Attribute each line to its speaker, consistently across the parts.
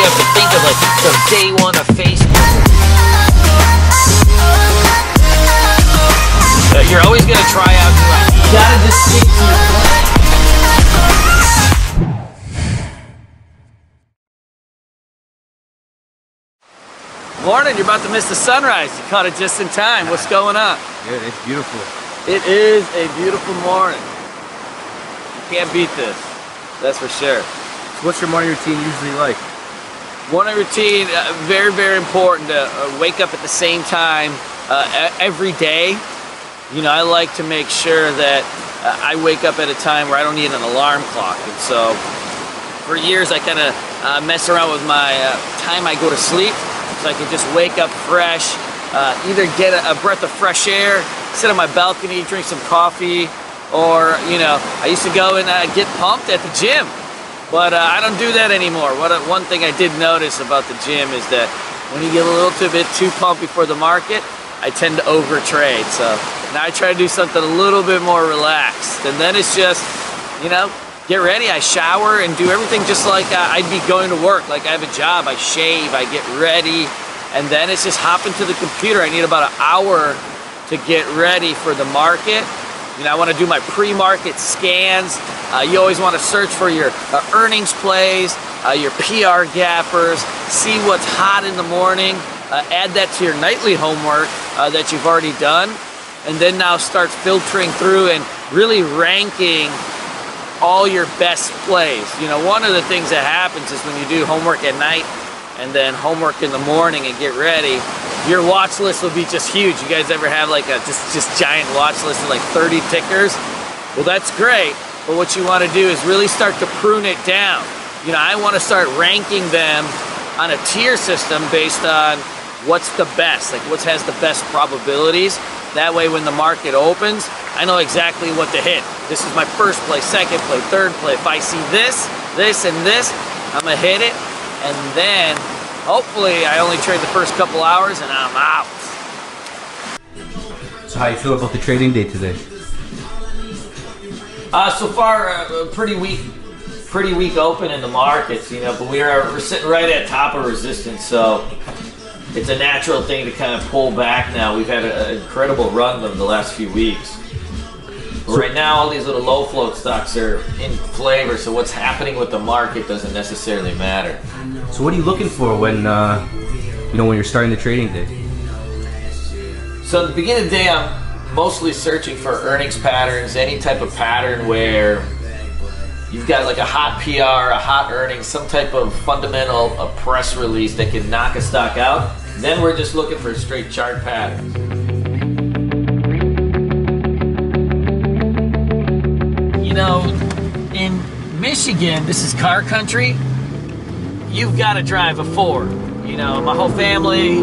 Speaker 1: have to think of like the day one of Facebook. You're always gonna try out new ideas. You gotta just stick to your plan. Morning, you're about to miss the sunrise. You caught it just in time. What's going on?
Speaker 2: Good, it's beautiful.
Speaker 1: It is a beautiful morning. You can't beat this, that's for sure.
Speaker 2: So what's your morning routine usually like?
Speaker 1: Morning routine, very, very important to wake up at the same time every day. You know, I like to make sure that I wake up at a time where I don't need an alarm clock. And so for years I kind of mess around with my time I go to sleep, so I can just wake up fresh, either get a breath of fresh air, sit on my balcony, drink some coffee, or, you know, I used to go and get pumped at the gym. But I don't do that anymore. One thing I did notice about the gym is that when you get a little bit too pumped before the market, I tend to overtrade. So now I try to do something a little bit more relaxed. And then it's just, you know, get ready. I shower and do everything just like I'd be going to work. Like I have a job, I shave, I get ready. And then it's just hop into the computer. I need about an hour to get ready for the market. You know, I want to do my pre-market scans. You always want to search for your earnings plays, your PR gappers, see what's hot in the morning, add that to your nightly homework that you've already done, and then now start filtering through and really ranking all your best plays. You know, one of the things that happens is when you do homework at night and then homework in the morning and get ready, your watch list will be just huge. You guys ever have like a just giant watch list of like 30 tickers? Well, that's great, but what you want to do is really start to prune it down. You know, I want to start ranking them on a tier system based on what's the best, like what has the best probabilities. That way when the market opens, I know exactly what to hit. This is my first play, second play, third play. If I see this, this, and this, I'm gonna hit it, and then hopefully I only trade the first couple hours and I'm out.
Speaker 2: So how you feel about the trading day today?
Speaker 1: So far, pretty weak open in the markets, you know, but we're sitting right at top of resistance, so it's a natural thing to kind of pull back now. We've had an incredible run of the last few weeks. But right now, all these little low float stocks are in flavor, so what's happening with the market doesn't necessarily matter.
Speaker 2: So what are you looking for when, you know, when you're starting the trading day?
Speaker 1: So at the beginning of the day, I'm mostly searching for earnings patterns, any type of pattern where you've got like a hot PR, a hot earnings, some type of fundamental, a press release that can knock a stock out. Then we're just looking for straight chart patterns. You know, in Michigan, this is car country. You've got to drive a Ford. You know, my whole family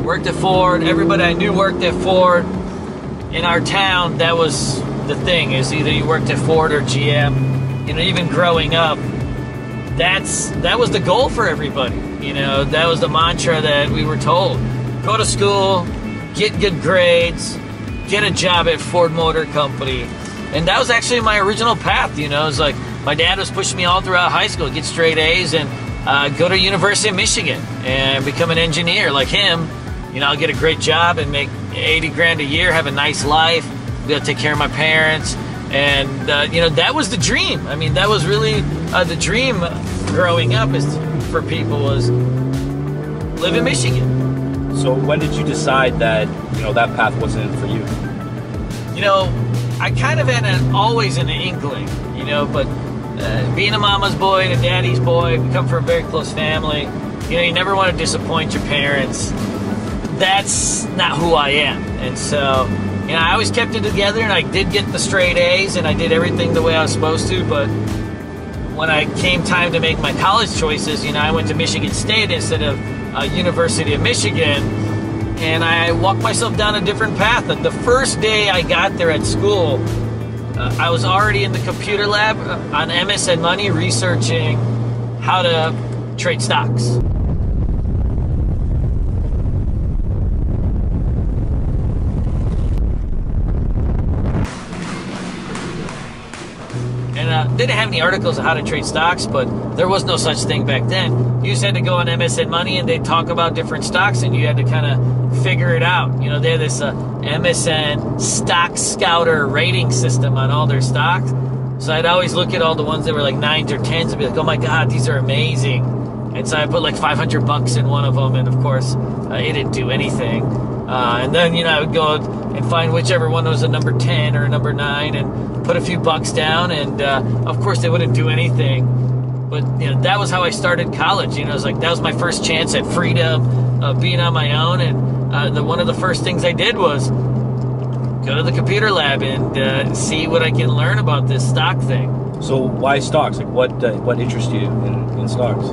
Speaker 1: worked at Ford. Everybody I knew worked at Ford. In our town, that was the thing, is either you worked at Ford or GM. You know, even growing up, that was the goal for everybody. You know, that was the mantra that we were told. Go to school, get good grades, get a job at Ford Motor Company. And that was actually my original path, you know. It's like my dad was pushing me all throughout high school, get straight A's and go to University of Michigan and become an engineer like him. You know, I'll get a great job and make 80 grand a year, have a nice life, be able to take care of my parents. And, you know, that was the dream. I mean, that was really the dream growing up is for people was live in Michigan.
Speaker 3: So when did you decide that, you know, that path wasn't for you?
Speaker 1: You know, I kind of had always an inkling, you know, but being a mama's boy and a daddy's boy, we come from a very close family. You know, you never want to disappoint your parents. That's not who I am. And so, you know, I always kept it together, and I did get the straight A's, and I did everything the way I was supposed to, but when I came time to make my college choices, you know, I went to Michigan State instead of University of Michigan, and I walked myself down a different path. The first day I got there at school, I was already in the computer lab on MSN Money researching how to trade stocks. And didn't have any articles on how to trade stocks, but there was no such thing back then. You just had to go on MSN Money and they'd talk about different stocks and you had to kind of figure it out. You know, they had this MSN Stock Scouter rating system on all their stocks. So I'd always look at all the ones that were like 9s or 10s and be like, oh my God, these are amazing. And so I put like $500 in one of them, and of course, it didn't do anything. And then, you know, I would go and find whichever one was a number 10 or a number 9 and put a few bucks down, and of course they wouldn't do anything. But, you know, that was how I started college. You know, it was like, that was my first chance at freedom of being on my own, and one of the first things I did was go to the computer lab and see what I can learn about this stock thing.
Speaker 3: So why stocks? Like what interests you in stocks?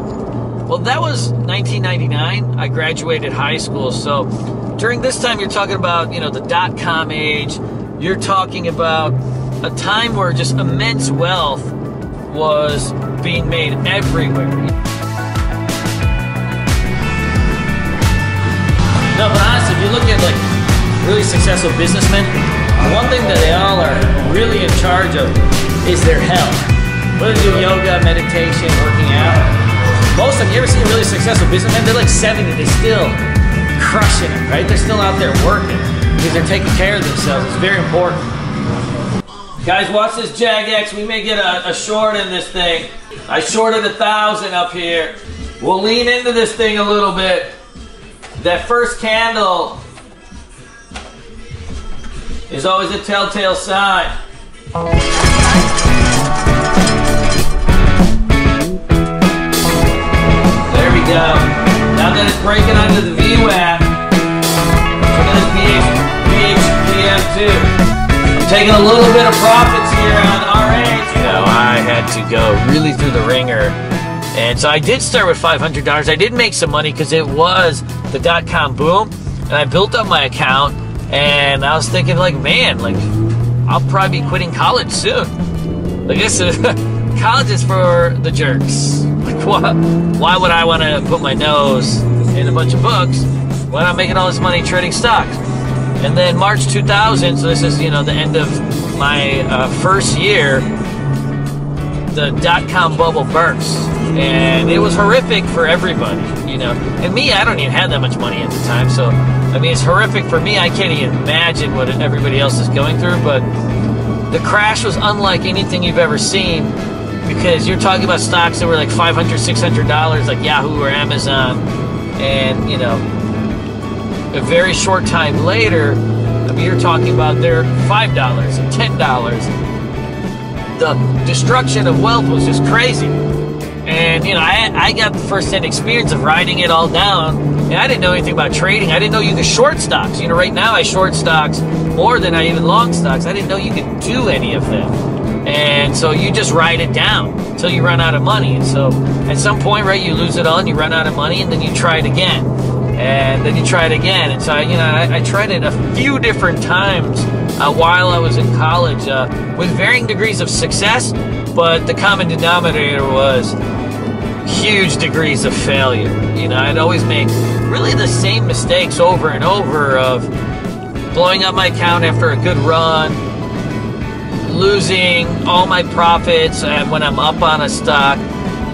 Speaker 1: Well, that was 1999. I graduated high school. So during this time, you're talking about, you know, the dot-com age. You're talking about a time where just immense wealth was being made everywhere. No, but honestly, if you look at like really successful businessmen, one thing that they all are really in charge of is their health. Whether they do yoga, meditation, working out. Most of them, you ever see a really successful businessman? They're like 70, they're still crushing it, right? They're still out there working because they're taking care of themselves. It's very important. Guys, watch this JAG-X. We may get a short in this thing. I shorted 1,000 up here. We'll lean into this thing a little bit. That first candle is always a telltale sign. Go. Now that it's breaking onto the VWAP, look at this VHPM2. I'm taking a little bit of profits here on RH. You know, I had to go really through the ringer. And so I did start with $500. I did make some money because it was the dot-com boom. And I built up my account. And I was thinking, like, man, like, I'll probably be quitting college soon. Like, this is... College is for the jerks. Like, why would I want to put my nose in a bunch of books when I'm making all this money trading stocks? And then March 2000, so this is, you know, the end of my first year, the dot-com bubble burst. And it was horrific for everybody, you know. And me, I don't even have that much money at the time, so, I mean, it's horrific for me. I can't even imagine what everybody else is going through, but the crash was unlike anything you've ever seen. Because you're talking about stocks that were like $500, $600, like Yahoo or Amazon, and, you know, a very short time later, I mean, you're talking about they're $5 and $10. The destruction of wealth was just crazy. And, you know, I got the first-hand experience of writing it all down, and I didn't know anything about trading. I didn't know you could short stocks. You know, right now I short stocks more than I even long stocks. I didn't know you could do any of them. And so you just write it down until you run out of money. And so at some point, right, you lose it all and you run out of money, and then you try it again. And then you try it again. And so, you know, I tried it a few different times while I was in college with varying degrees of success, but the common denominator was huge degrees of failure. You know, I'd always make really the same mistakes over and over of blowing up my account after a good run, losing all my profits when I'm up on a stock.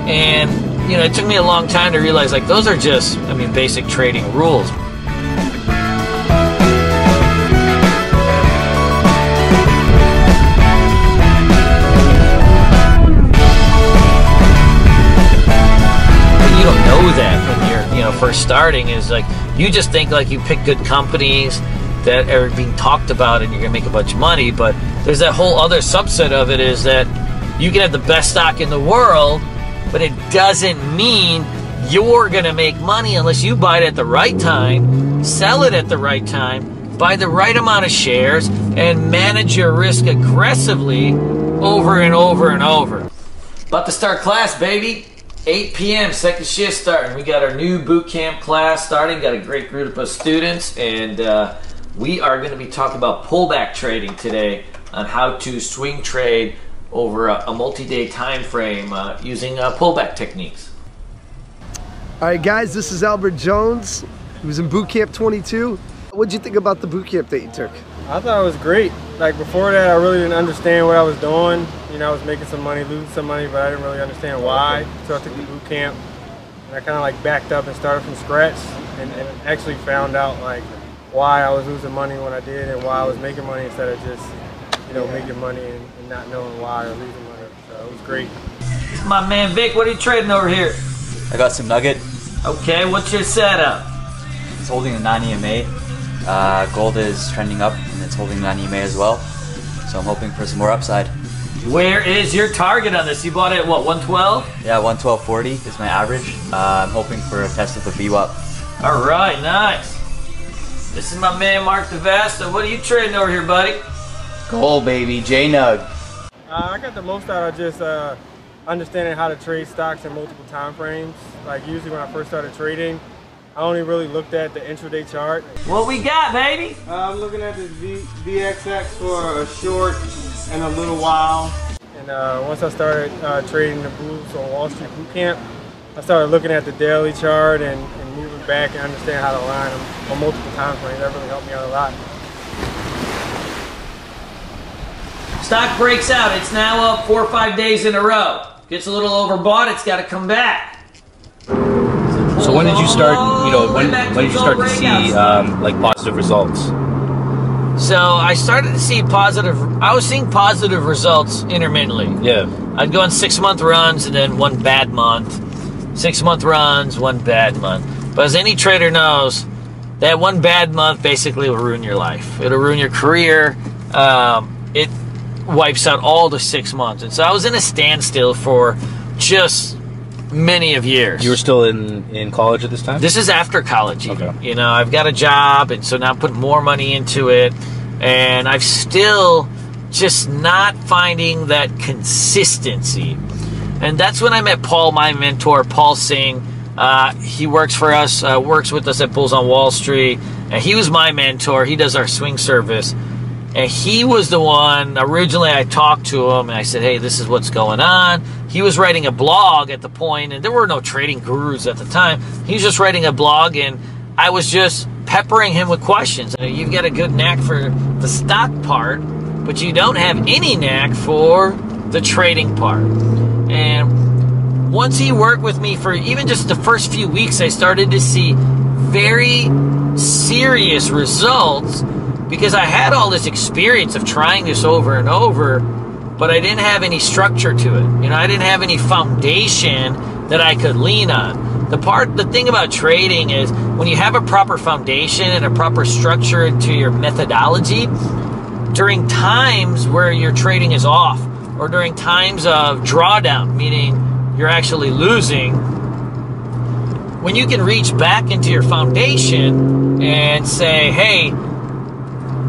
Speaker 1: And, you know, it took me a long time to realize, like, those are just, I mean, basic trading rules. But you don't know that when you're, you know, first starting. Is like, you just think like you pick good companies that are being talked about and you're gonna make a bunch of money, but there's that whole other subset of it, is that you can have the best stock in the world, but it doesn't mean you're gonna make money unless you buy it at the right time, sell it at the right time, buy the right amount of shares, and manage your risk aggressively over and over and over. About to start class, baby. 8 p.m. second shift starting. We got our new boot camp class starting. Got a great group of students, and we are going to be talking about pullback trading today, on how to swing trade over a multi-day time frame using pullback techniques.
Speaker 4: All right, guys, this is Albert Jones, who's in Boot Camp 22. What'd you think about the boot camp that you took?
Speaker 5: I thought it was great. Like, before that, I really didn't understand what I was doing. You you know, I was making some money, losing some money, but I didn't really understand why. So I took the boot camp, and I kind of like backed up and started from scratch, and actually found out like why I was losing money when I did, and why I was making money instead of just, you know, making money and not knowing why or losing money. So it was great.
Speaker 1: My man Vic, what are you trading over here?
Speaker 6: I got some nugget.
Speaker 1: Okay, what's your setup?
Speaker 6: It's holding a 9 EMA. Gold is trending up, and it's holding 9 EMA as well. So I'm hoping for some more upside.
Speaker 1: Where is your target on this? You bought it at what, 112?
Speaker 6: Yeah, 112.40 is my average. I'm hoping for a test of the VWAP.
Speaker 1: All right, nice. This is my man Mark DeVasta. What are you trading over here, buddy?
Speaker 2: Gold, baby. J-Nug.
Speaker 5: I got the most out of just understanding how to trade stocks in multiple time frames. Like usually when I first started trading, I only really looked at the intraday chart.
Speaker 1: What we got, baby?
Speaker 5: I'm looking at this VXX for a short and a little while. And once I started trading the boots on Wall Street Boot Camp, I started looking at the daily chart and moving back and understand how to line them on multiple time frames. That really helped me out a lot.
Speaker 1: Stock breaks out. It's now up 4 or 5 days in a row. Gets a little overbought. It's got to come back.
Speaker 3: So when did you start, you know, when did you start to see like positive results?
Speaker 1: So I started to see I was seeing positive results intermittently.
Speaker 3: Yeah.
Speaker 1: I'd go on 6-month runs and then one bad month. 6-month runs, one bad month. But as any trader knows, that one bad month basically will ruin your life. It'll ruin your career. It wipes out all the 6 months. And so I was in a standstill for just many of years.
Speaker 3: You were still in college at this time?
Speaker 1: This is after college.
Speaker 3: Okay.
Speaker 1: You know, I've got a job, and so now I'm putting more money into it, and I've still just not finding that consistency. And that's when I met Paul, my mentor, Paul Singh. He works for us, works with us at Bulls on Wall Street, and he was my mentor. He does our swing service. And he was the one, originally I talked to him, and I said, hey, this is what's going on. He was writing a blog at the point, and there were no trading gurus at the time. He was just writing a blog, and I was just peppering him with questions. You've got a good knack for the stock part, but you don't have any knack for the trading part. And once he worked with me for even just the first few weeks, I started to see very serious results, because I had all this experience of trying this over and over, but I didn't have any structure to it. You know, I didn't have any foundation that I could lean on. The thing about trading is when you have a proper foundation and a proper structure to your methodology, during times where your trading is off, or during times of drawdown, meaning you're actually losing, when you can reach back into your foundation and say, hey,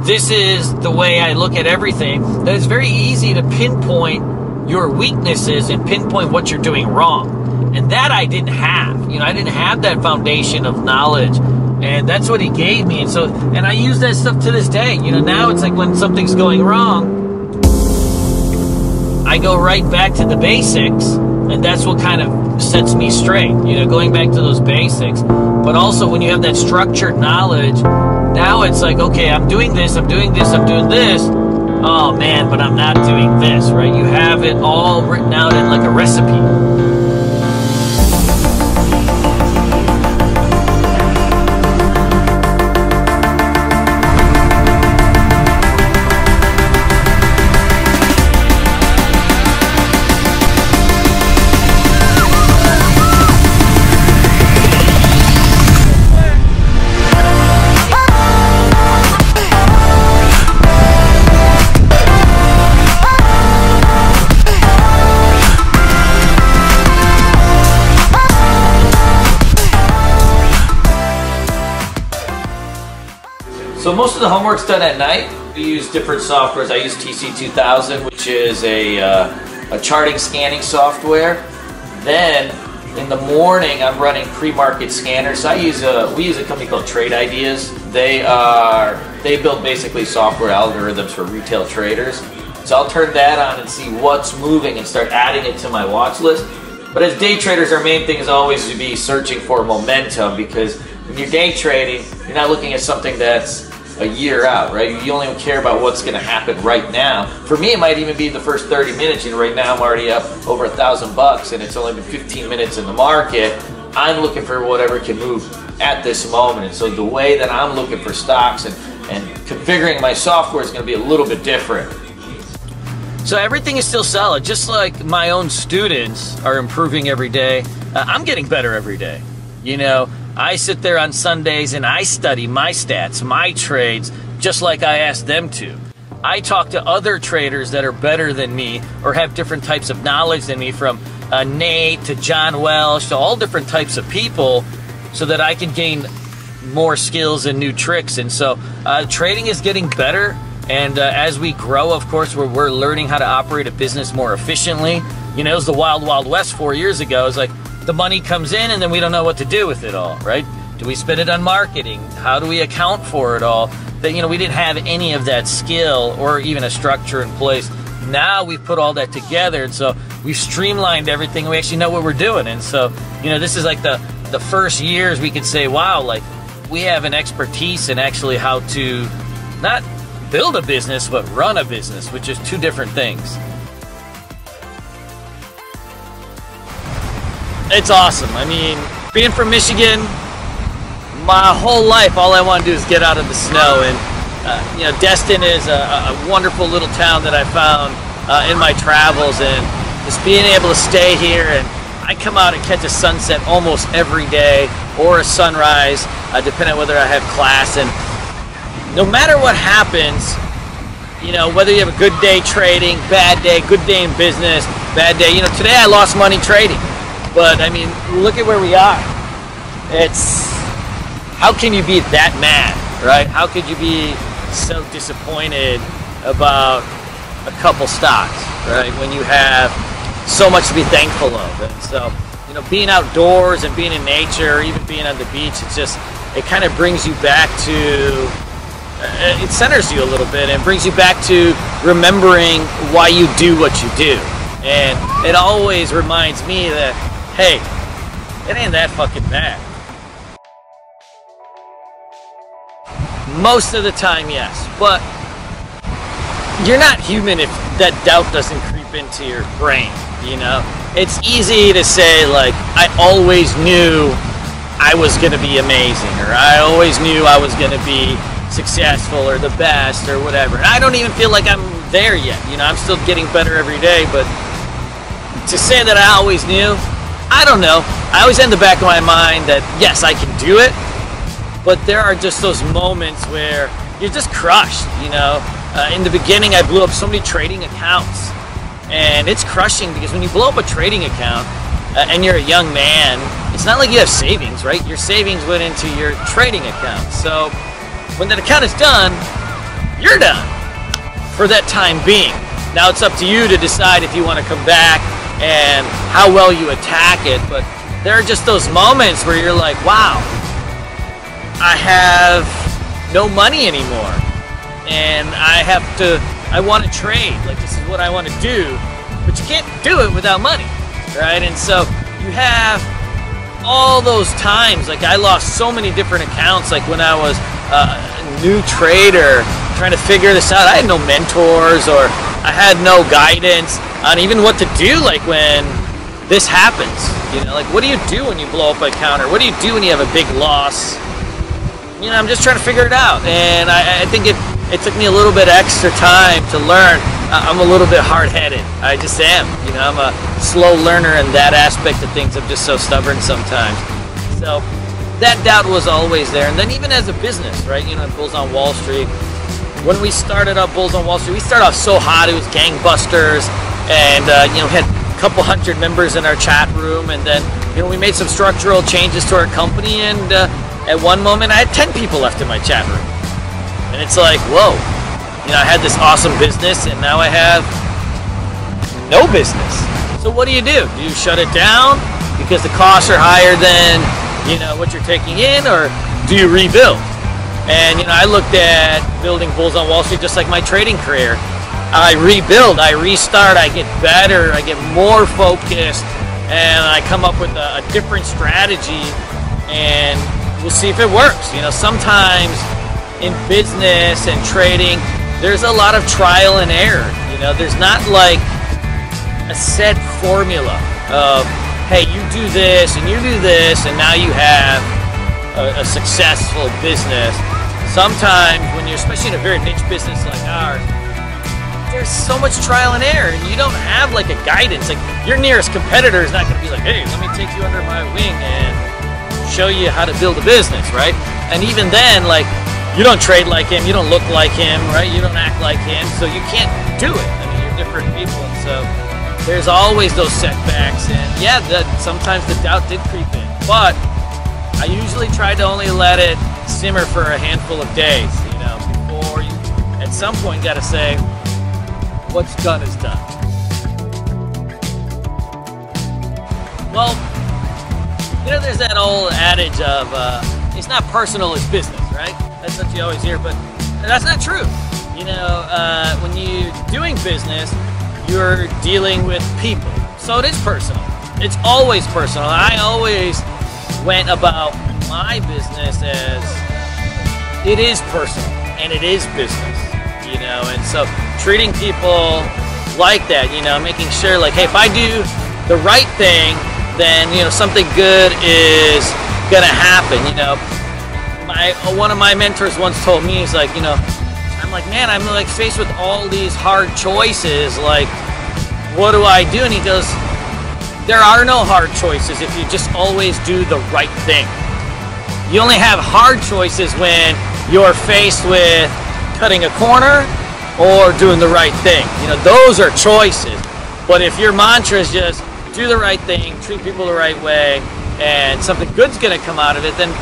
Speaker 1: this is the way I look at everything, that it's very easy to pinpoint your weaknesses and pinpoint what you're doing wrong. And that I didn't have. You know, I didn't have that foundation of knowledge. And that's what he gave me. And I use that stuff to this day. You know, now it's like when something's going wrong, I go right back to the basics, and that's what kind of sets me straight. You know, going back to those basics. But also when you have that structured knowledge, now it's like, okay, I'm doing this, I'm doing this, I'm doing this. Oh man, but I'm not doing this, right? You have it all written out in like a recipe. So most of the homework's done at night. We use different softwares. I use TC2000, which is a charting scanning software. Then in the morning, I'm running pre-market scanners. So we use a company called Trade Ideas. They build basically software algorithms for retail traders. So I'll turn that on and see what's moving and start adding it to my watch list. But as day traders, our main thing is always to be searching for momentum, because when you're day trading, you're not looking at something that's a year out, right? You only care about what's going to happen right now. For me, it might even be the first 30 minutes. You know, right now I'm already up over $1,000 and it's only been 15 minutes in the market. I'm looking for whatever can move at this moment. And so the way that I'm looking for stocks and configuring my software is going to be a little bit different. So everything is still solid. Just like my own students are improving every day, I'm getting better every day. You know, I sit there on Sundays and I study my stats, my trades, just like I asked them to. I talk to other traders that are better than me or have different types of knowledge than me, from Nate to John Welsh to all different types of people, so that I can gain more skills and new tricks. And so trading is getting better. And as we grow, of course, we're learning how to operate a business more efficiently. You know, it was the wild, wild west 4 years ago. It's like the money comes in and then we don't know what to do with it all, right? Do we spend it on marketing? How do we account for it all? That, you know, we didn't have any of that skill or even a structure in place. Now we've put all that together, and so we've streamlined everything, and we actually know what we're doing. And so, you know, this is like the first years we could say, wow, like we have an expertise in actually how to not build a business, but run a business, which is two different things. It's awesome. I mean, being from Michigan, my whole life, all I want to do is get out of the snow. And, you know, Destin is a wonderful little town that I found in my travels. And just being able to stay here, and I come out and catch a sunset almost every day, or a sunrise, depending on whether I have class. And no matter what happens, you know, whether you have a good day trading, bad day, good day in business, bad day. You know, today I lost money trading. But, I mean, look at where we are. It's, how can you be that mad, right? How could you be so disappointed about a couple stocks, right? When you have so much to be thankful of. And so, you know, being outdoors and being in nature, or even being on the beach, it's just, it kind of brings you back to, it centers you a little bit and brings you back to remembering why you do what you do. And it always reminds me that, hey, it ain't that fucking bad. Most of the time, yes, but you're not human if that doubt doesn't creep into your brain, you know? It's easy to say, like, I always knew I was gonna be amazing, or I always knew I was gonna be successful or the best or whatever. And I don't even feel like I'm there yet, you know? I'm still getting better every day, but to say that I always knew, I don't know. I always had in the back of my mind that, yes, I can do it, but there are just those moments where you're just crushed, you know? In the beginning, I blew up so many trading accounts, and it's crushing because when you blow up a trading account and you're a young man, it's not like you have savings, right? Your savings went into your trading account. So when that account is done, you're done for that time being. Now it's up to you to decide if you want to come back and how well you attack it, but there are just those moments where you're like, wow, I have no money anymore, and I want to trade, like this is what I want to do, but you can't do it without money, right? And so you have all those times, like I lost so many different accounts, like when I was a new trader trying to figure this out. I had no mentors, or I had no guidance on even what to do, like when this happens, you know, like what do you do when you blow up a account, or what do you do when you have a big loss? You know, I'm just trying to figure it out, and I think it took me a little bit extra time to learn. I'm a little bit hard-headed, I just am, you know, I'm a slow learner in that aspect of things. I'm just so stubborn sometimes. So that doubt was always there. And then even as a business, right, you know, Bulls on Wall Street, when we started up Bulls on Wall Street, we started off so hot, it was gangbusters, and you know, we had a couple hundred members in our chat room, and then, you know, we made some structural changes to our company, and at one moment I had 10 people left in my chat room. And it's like, whoa, you know, I had this awesome business and now I have no business. So what do? Do you shut it down because the costs are higher than, you know, what you're taking in, or do you rebuild? And, you know, I looked at building Bulls on Wall Street just like my trading career. I rebuild, I restart, I get better, I get more focused, and I come up with a different strategy, and we'll see if it works. You know, sometimes in business and trading, there's a lot of trial and error. You know, there's not like a set formula of, hey, you do this and you do this and now you have a successful business. Sometimes when you're, especially in a very niche business like ours, there's so much trial and error and you don't have like a guidance. Like your nearest competitor is not going to be like, hey, let me take you under my wing and show you how to build a business, right? And even then, like, you don't trade like him, you don't look like him, right? You don't act like him, so you can't do it. I mean, you're different people, and so there's always those setbacks, and yeah, sometimes the doubt did creep in, but I usually try to only let it simmer for a handful of days, you know, before you, at some point, got to say, what's done is done. Well, you know, there's that old adage of, it's not personal, it's business, right? That's what you always hear, but that's not true. You know, when you're doing business, you're dealing with people. So it is personal. It's always personal. I always went about my business as it is personal and it is business, you know, and so treating people like that, you know, making sure like, hey, if I do the right thing, then, you know, something good is gonna happen, you know. One of my mentors once told me, he's like, you know, I'm like, man, I'm like faced with all these hard choices, like, what do I do? And he goes, there are no hard choices if you just always do the right thing. You only have hard choices when you're faced with cutting a corner or doing the right thing. You know, those are choices. But if your mantra is just do the right thing, treat people the right way, and something good's gonna come out of it, then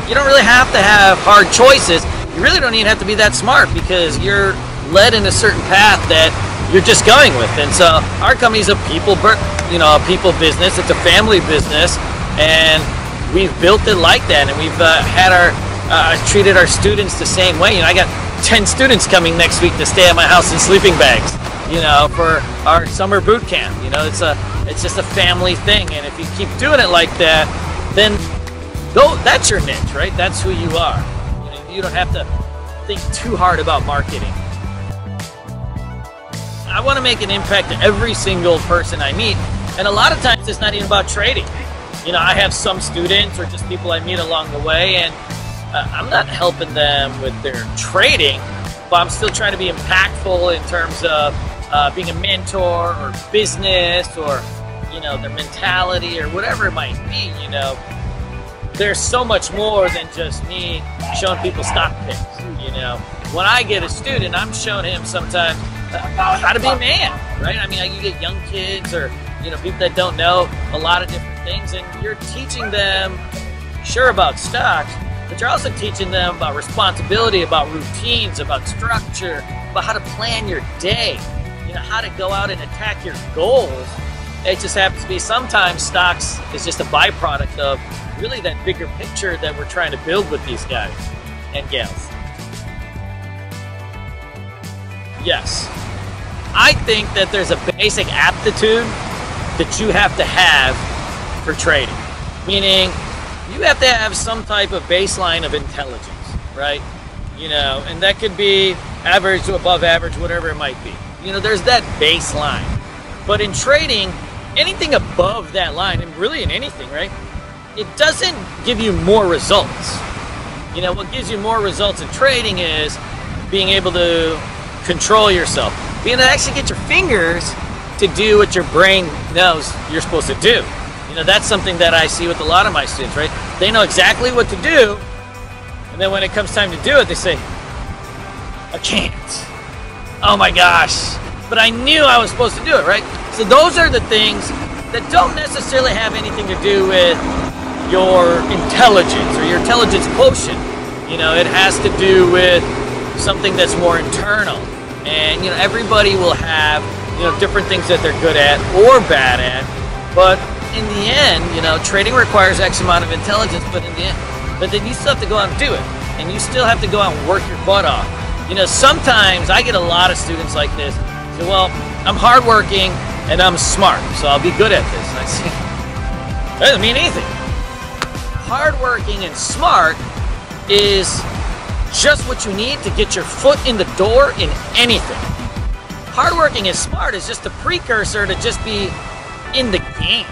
Speaker 1: you don't really have to have hard choices. You really don't even have to be that smart because you're led in a certain path that you're just going with. And so our company's a people, you know, a people business. It's a family business, and we've built it like that. And we've treated our students the same way. You know, I got 10 students coming next week to stay at my house in sleeping bags, you know, for our summer boot camp. You know, it's just a family thing. And if you keep doing it like that, then that's your niche, right? That's who you are. You know, you don't have to think too hard about marketing. I want to make an impact to every single person I meet, and a lot of times it's not even about trading. You know, I have some students or just people I meet along the way, and I'm not helping them with their trading, but I'm still trying to be impactful in terms of being a mentor or business or, you know, their mentality or whatever it might be, you know. There's so much more than just me showing people stock picks, you know. When I get a student, I'm showing him sometimes how to be a man, right? I mean, you get young kids or, you know, people that don't know a lot of different things, and you're teaching them, sure, about stocks, but you're also teaching them about responsibility, about routines, about structure, about how to plan your day, you know, how to go out and attack your goals. It just happens to be sometimes stocks is just a byproduct of really that bigger picture that we're trying to build with these guys and gals. Yes, I think that there's a basic aptitude that you have to have for trading, meaning you have to have some type of baseline of intelligence, right? You know, and that could be average to above average, whatever it might be. You know, there's that baseline. But in trading, anything above that line, and really in anything, right? It doesn't give you more results. You know, what gives you more results in trading is being able to control yourself, being able to actually get your fingers to do what your brain knows you're supposed to do. You know, that's something that I see with a lot of my students, right? They know exactly what to do, and then when it comes time to do it, they say, I can't. Oh my gosh, but I knew I was supposed to do it, right? So those are the things that don't necessarily have anything to do with your intelligence or your intelligence quotient. You know, it has to do with something that's more internal. And, you know, everybody will have, you know, different things that they're good at or bad at. But in the end, you know, trading requires X amount of intelligence, but in the end, but then you still have to go out and do it. And you still have to go out and work your butt off. You know, sometimes I get a lot of students like this. Say, well, I'm hardworking and I'm smart, so I'll be good at this. And I say, that doesn't mean anything. Hardworking and smart is just what you need to get your foot in the door in anything. Hardworking and smart is just a precursor to just be in the game.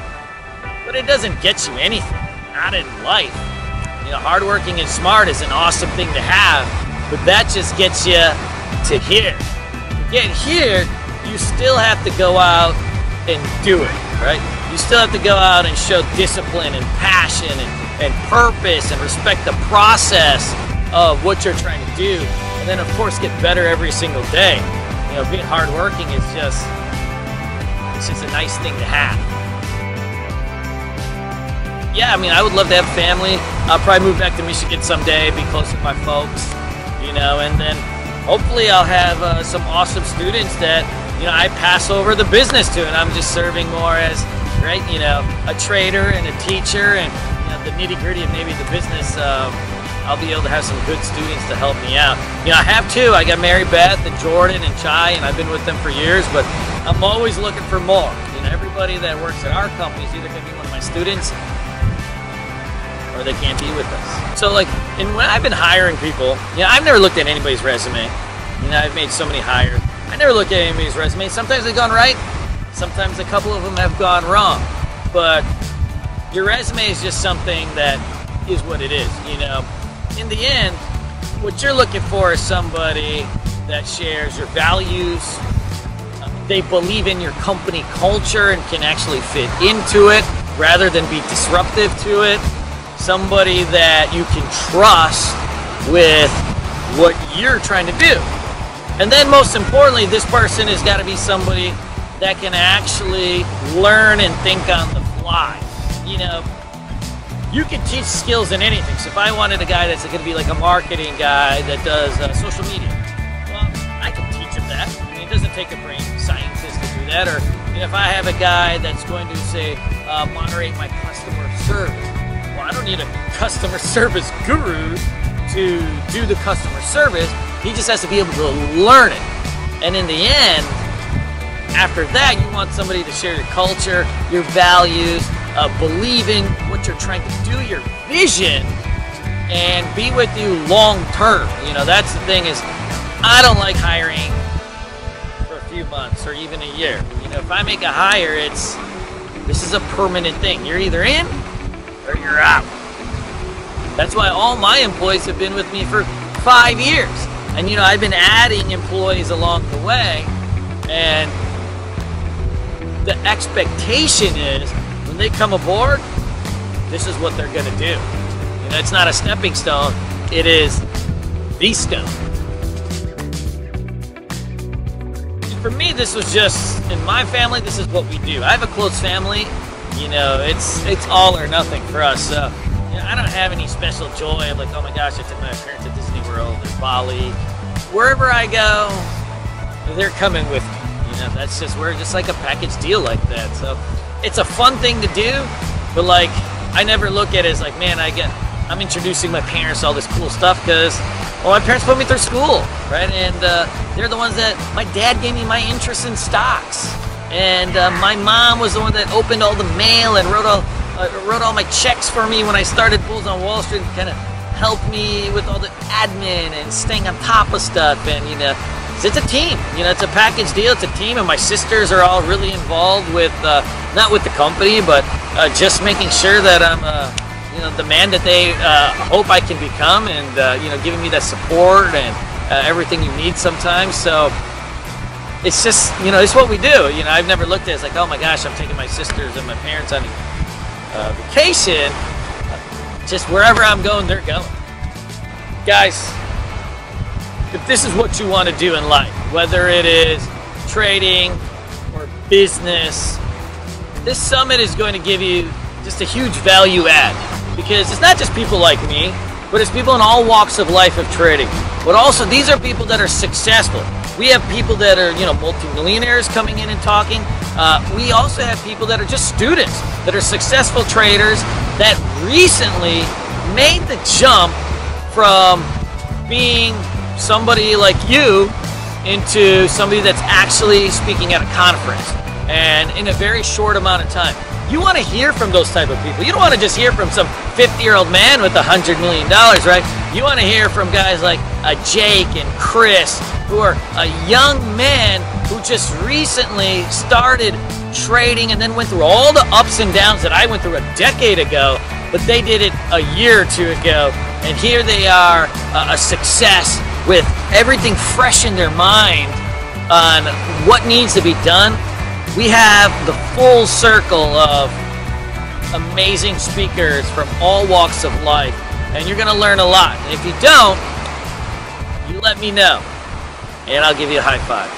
Speaker 1: But it doesn't get you anything, not in life. You know, hardworking and smart is an awesome thing to have, but that just gets you to here. To get here, you still have to go out and do it, right? You still have to go out and show discipline and passion and purpose and respect the process of what you're trying to do. And then, of course, get better every single day. You know, being hardworking is just, it's just a nice thing to have. Yeah, I mean, I would love to have a family. I'll probably move back to Michigan someday, be close to my folks, you know, and then hopefully I'll have some awesome students that, you know, I pass over the business to, and I'm just serving more as, right, you know, a trader and a teacher, and, you know, the nitty-gritty of maybe the business. I'll be able to have some good students to help me out. You know, I have two. I got Mary Beth and Jordan and Chai, and I've been with them for years, but I'm always looking for more. You know, everybody that works at our company is either going to be one of my students or they can't be with us. So, like, and when I've been hiring people, you know, I've never looked at anybody's resume. You know, I've made so many hires. I never look at anybody's resume. Sometimes they've gone right. Sometimes a couple of them have gone wrong. But your resume is just something that is what it is, you know. In the end, what you're looking for is somebody that shares your values, they believe in your company culture and can actually fit into it rather than be disruptive to it, somebody that you can trust with what you're trying to do. And then most importantly, this person has got to be somebody that can actually learn and think on the fly. You know, you can teach skills in anything. So if I wanted a guy that's going to be like a marketing guy that does social media, well, I can teach him that. I mean, it doesn't take a brain scientist to do that. Or, you know, if I have a guy that's going to say, moderate my customer service, well, I don't need a customer service guru to do the customer service. He just has to be able to learn it. And in the end, after that, you want somebody to share your culture, your values, believe in what you're trying to do, your vision, and be with you long term. You know, that's the thing is, I don't like hiring for a few months or even a year. You know, if I make a hire, this is a permanent thing. You're either in or you're out. That's why all my employees have been with me for 5 years. And, you know, I've been adding employees along the way, and the expectation is when they come aboard, this is what they're going to do. You know, it's not a stepping stone, it is the stone. And for me, this was just, in my family, this is what we do. I have a close family. You know, it's all or nothing for us. So, you know, I don't have any special joy of like, oh my gosh, I took my parents to Disney World or Bali. Wherever I go, they're coming with me. You know, that's just, we're just like a package deal like that. So it's a fun thing to do, but like, I never look at it as like, man, I'm introducing my parents to all this cool stuff because, well, my parents put me through school, right? And they're the ones that, my dad gave me my interest in stocks. And my mom was the one that opened all the mail and wrote all my checks for me when I started Bulls on Wall Street, and kind of helped me with all the admin and staying on top of stuff. And, you know, it's a team. You know, it's a package deal. It's a team, and my sisters are all really involved with, not with the company, but just making sure that I'm, you know, the man that they hope I can become, and, you know, giving me that support and everything you need sometimes. So it's just, you know, it's what we do. You know, I've never looked at it as like, oh my gosh, I'm taking my sisters and my parents on vacation. Just wherever I'm going, they're going. Guys, if this is what you want to do in life, whether it is trading or business, this summit is going to give you just a huge value add, because it's not just people like me, but it's people in all walks of life of trading. But also, these are people that are successful. We have people that are, you know, multimillionaires coming in and talking. We also have people that are just students, that are successful traders that recently made the jump from being somebody like you into somebody that's actually speaking at a conference, and in a very short amount of time. You want to hear from those type of people. You don't want to just hear from some 50-year-old man with $100 million, right? You want to hear from guys like Jake and Chris, who are young men who just recently started trading and then went through all the ups and downs that I went through a decade ago, but they did it a year or two ago, and here they are, a success with everything fresh in their mind on what needs to be done. We have the full circle of amazing speakers from all walks of life, and you're going to learn a lot. And if you don't, you let me know, and I'll give you a high five.